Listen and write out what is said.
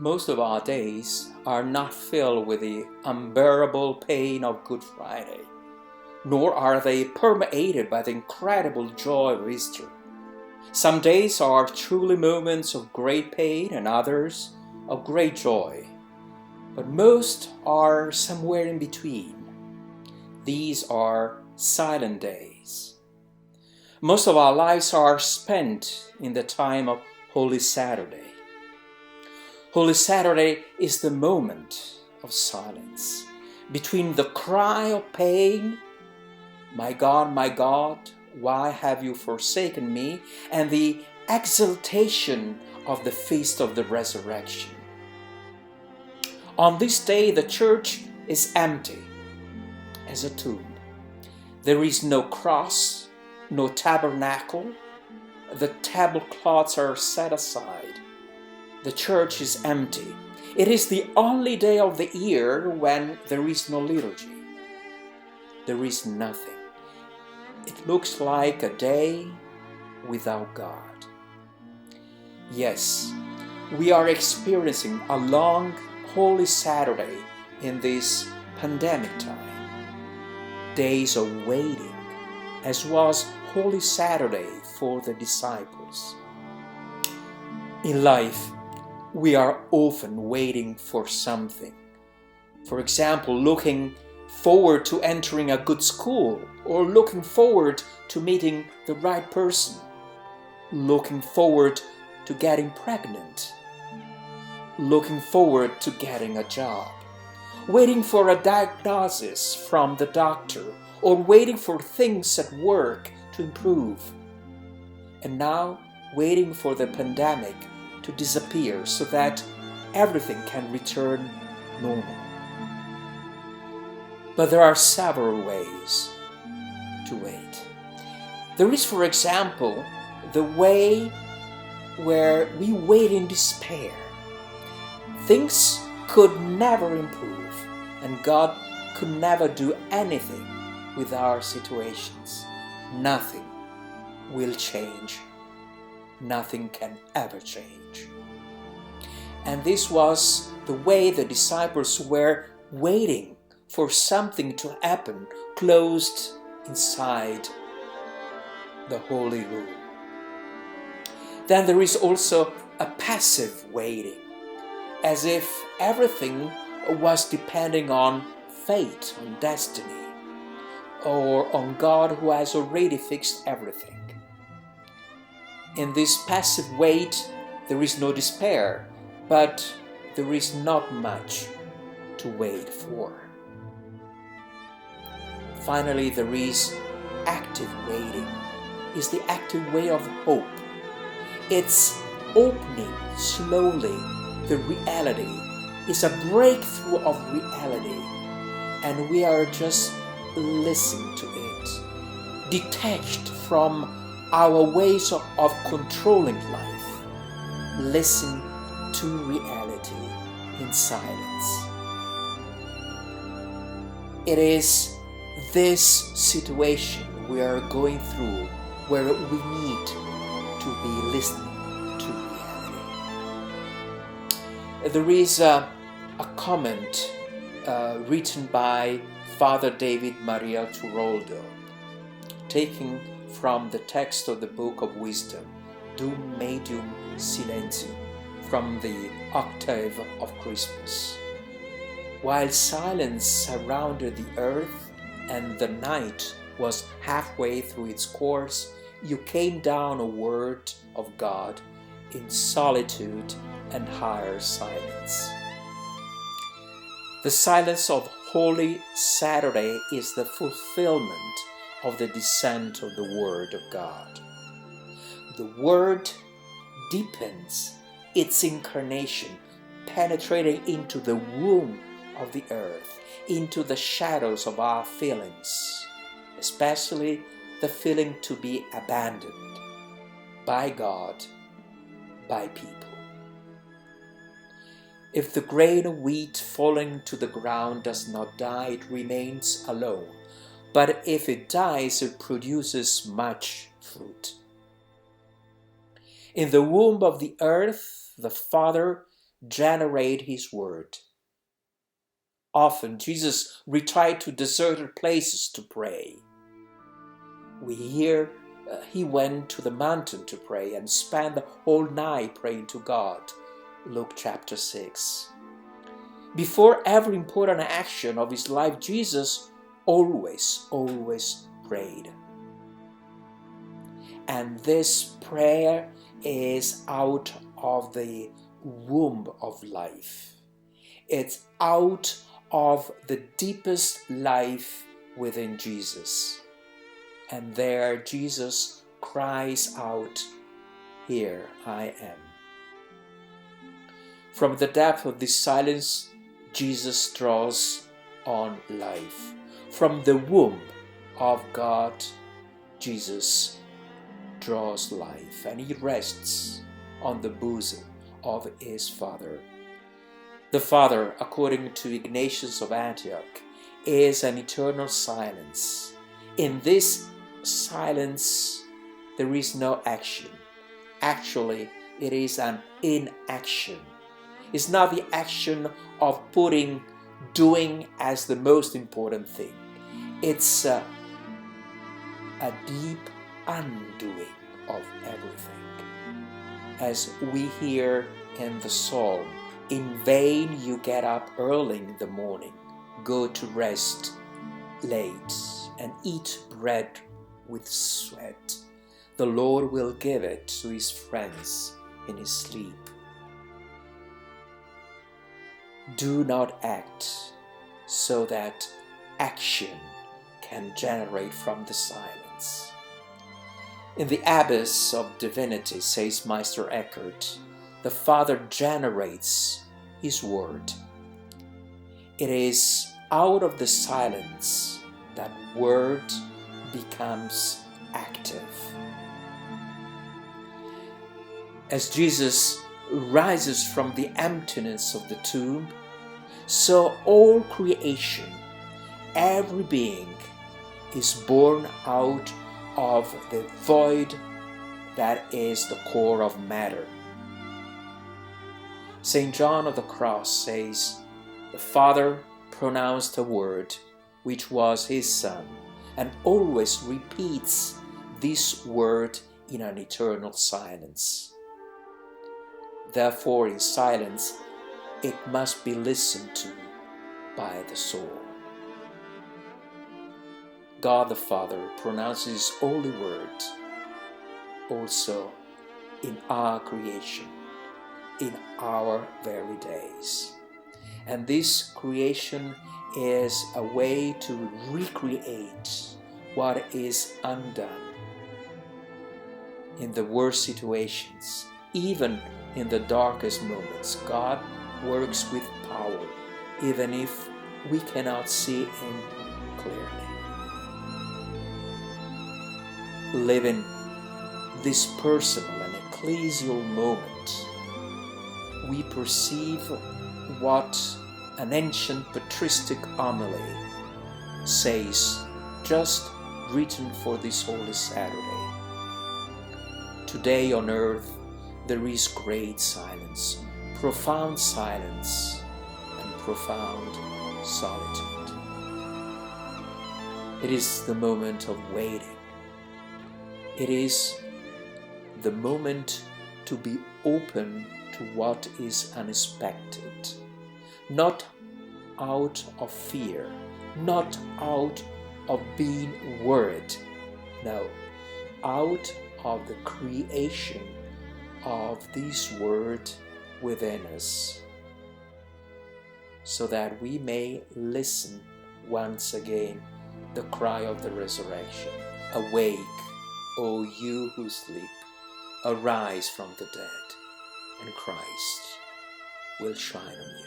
Most of our days are not filled with the unbearable pain of Good Friday, nor are they permeated by the incredible joy of Easter. Some days are truly moments of great pain and others of great joy, but most are somewhere in between. These are silent days. Most of our lives are spent in the time of Holy Saturday. Holy Saturday is the moment of silence between the cry of pain, my God, why have you forsaken me?" and the exultation of the feast of the resurrection. On this day, the church is empty as a tomb. There is no cross, no tabernacle. The tablecloths are set aside. The church is empty. It is the only day of the year when there is no liturgy. There is nothing. It looks like a day without God. Yes, we are experiencing a long Holy Saturday in this pandemic time. Days of waiting, as was Holy Saturday for the disciples. In life, we are often waiting for something. For example, looking forward to entering a good school, or looking forward to meeting the right person, looking forward to getting pregnant, looking forward to getting a job, waiting for a diagnosis from the doctor, or waiting for things at work to improve. And now, waiting for the pandemic to disappear so that everything can return normal. But there are several ways to wait. There is, for example, the way where we wait in despair. Things could never improve, and God could never do anything with our situations. Nothing will change. Nothing can ever change. And this was the way the disciples were waiting for something to happen closed inside the holy room. Then there is also a passive waiting, as if everything was depending on fate, on destiny, or on God who has already fixed everything. In this passive wait, there is no despair, but there is not much to wait for. Finally, there is active waiting. It's the active way of hope. It's opening slowly the reality. It's a breakthrough of reality, and we are just listening to it, detached from our ways of controlling life. Listen to reality in silence. It is this situation we are going through where we need to be listening to reality. There is a comment written by Father David Maria Turoldo, taken from the text of the Book of Wisdom, Dum Medium Silentium, from the Octave of Christmas. While silence surrounded the earth and the night was halfway through its course, you came down a word of God in solitude and higher silence. The silence of Holy Saturday is the fulfillment of the descent of the Word of God. The Word deepens its incarnation, penetrating into the womb of the earth, into the shadows of our feelings, especially the feeling to be abandoned by God, by people. If the grain of wheat falling to the ground does not die, it remains alone. But if it dies, it produces much fruit. In the womb of the earth, the Father generate his word. Often Jesus retired to deserted places to pray. We hear he went to the mountain to pray and spent the whole night praying to God. Luke chapter 6. Before every important action of his life, Jesus always prayed. And this prayer is out of the womb of life. It's out of the deepest life within Jesus. And there Jesus cries out, "Here I am." From the depth of this silence, Jesus draws on life. From the womb of God, Jesus draws life, and he rests on the bosom of his Father. The Father, according to Ignatius of Antioch, is an eternal silence. In this silence, there is no action. Actually, it is an inaction. It's not the action of doing as the most important thing. It's a deep undoing of everything. As we hear in the psalm, "In vain you get up early in the morning, go to rest late, and eat bread with sweat. The Lord will give it to his friends in his sleep." Do not act so that action can generate from the silence. In the abyss of divinity, says Meister Eckhart, the Father generates his word. It is out of the silence that word becomes active. As Jesus rises from the emptiness of the tomb, so all creation, every being, is born out of the void that is the core of matter. St. John of the Cross says, "The Father pronounced a word, which was his Son, and always repeats this word in an eternal silence." Therefore, in silence, it must be listened to by the soul. God the Father pronounces his holy word also in our creation, in our very days. And this creation is a way to recreate what is undone. In the worst situations, even in the darkest moments, God works with power, even if we cannot see him clearly. Live in this personal and ecclesial moment. We perceive what an ancient patristic homily says, just written for this Holy Saturday. Today on earth there is great silence, profound silence, and profound solitude. It is the moment of waiting. It is the moment to be open to what is unexpected, not out of fear, not out of being worried, no, out of the creation of this word within us, so that we may listen once again the cry of the resurrection. Awake, O you who sleep, arise from the dead, and Christ will shine on you.